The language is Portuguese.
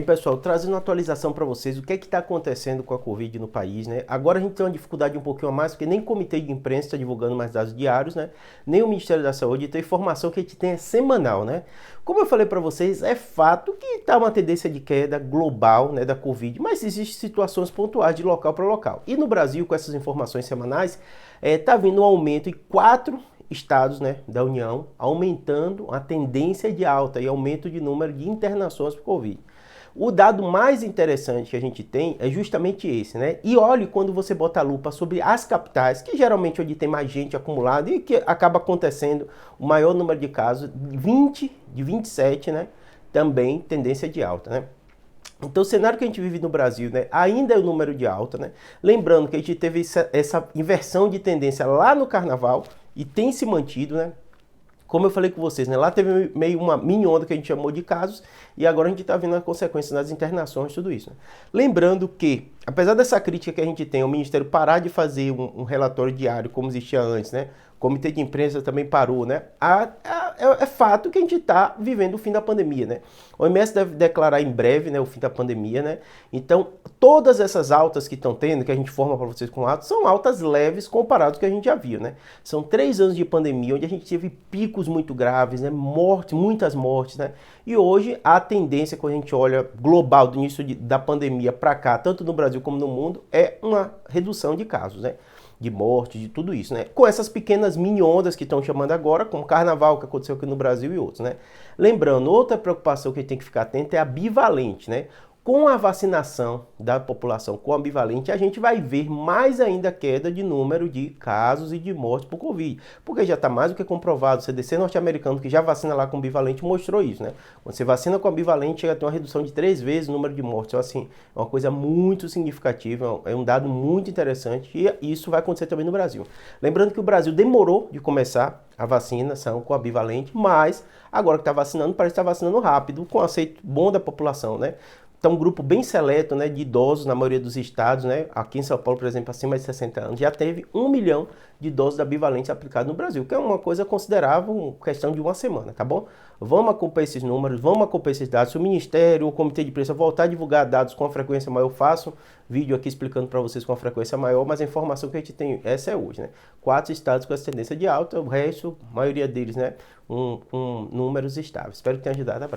E pessoal, trazendo uma atualização para vocês, o que é que está acontecendo com a Covid no país, né? Agora a gente tem uma dificuldade um pouquinho a mais, porque nem o Comitê de Imprensa está divulgando mais dados diários, né? Nem o Ministério da Saúde, então a informação que a gente tem é semanal, né? Como eu falei para vocês, é fato que está uma tendência de queda global, né, da Covid, mas existem situações pontuais de local para local. E no Brasil, com essas informações semanais, está vindo um aumento em 4 estados, né, da União, aumentando a tendência de alta e aumento de número de internações por Covid. O dado mais interessante que a gente tem é justamente esse, né? E olhe quando você bota a lupa sobre as capitais, que geralmente é onde tem mais gente acumulada e que acaba acontecendo o maior número de casos, 20 de 27, né? Também tendência de alta, né? Então, o cenário que a gente vive no Brasil, né, ainda é o número de alta, né? Lembrando que a gente teve essa inversão de tendência lá no Carnaval e tem se mantido, né? Como eu falei com vocês, né? Lá teve meio uma mini onda que a gente chamou de casos e agora a gente está vendo as consequências nas internações, tudo isso. Né? Lembrando que, apesar dessa crítica que a gente tem, o Ministério parar de fazer um relatório diário como existia antes, né? O Comitê de Imprensa também parou, né? É fato que a gente está vivendo o fim da pandemia, né? O OMS deve declarar em breve, né, o fim da pandemia, né? Então, todas essas altas que estão tendo, que a gente forma para vocês com altas, são altas leves comparadas ao que a gente já viu, né? São 3 anos de pandemia, onde a gente teve picos muito graves, né? Mortes, muitas mortes, né? E hoje a tendência, quando a gente olha global do início da pandemia para cá, tanto no Brasil como no mundo, é uma redução de casos, né? De morte, de tudo isso, né? Com essas pequenas mini ondas que estão chamando agora, como o carnaval que aconteceu aqui no Brasil e outros, né? Lembrando, outra preocupação que a gente tem que ficar atento é a bivalente, né? Com a vacinação da população com a bivalente, a gente vai ver mais ainda queda de número de casos e de mortes por Covid. Porque já está mais do que comprovado, o CDC norte-americano, que já vacina lá com bivalente, mostrou isso, né? Quando você vacina com a bivalente, chega a ter uma redução de 3 vezes o número de mortes. Então, assim, é uma coisa muito significativa, é um dado muito interessante e isso vai acontecer também no Brasil. Lembrando que o Brasil demorou de começar a vacinação com a bivalente, mas agora que está vacinando, parece que está vacinando rápido, com aceito bom da população, né? Então, um grupo bem seleto, né, de idosos na maioria dos estados, né? Aqui em São Paulo, por exemplo, acima de 60 anos, já teve 1 milhão de doses da bivalente aplicada no Brasil, que é uma coisa considerável, questão de uma semana, tá bom? Vamos acompanhar esses números, vamos acompanhar esses dados. Se o Ministério, o Comitê de Imprensa voltar a divulgar dados com a frequência maior, eu faço vídeo aqui explicando para vocês com a frequência maior, mas a informação que a gente tem, essa é hoje, né? 4 estados com essa tendência de alta, o resto, a maioria deles, né, números estáveis. Espero que tenha ajudado.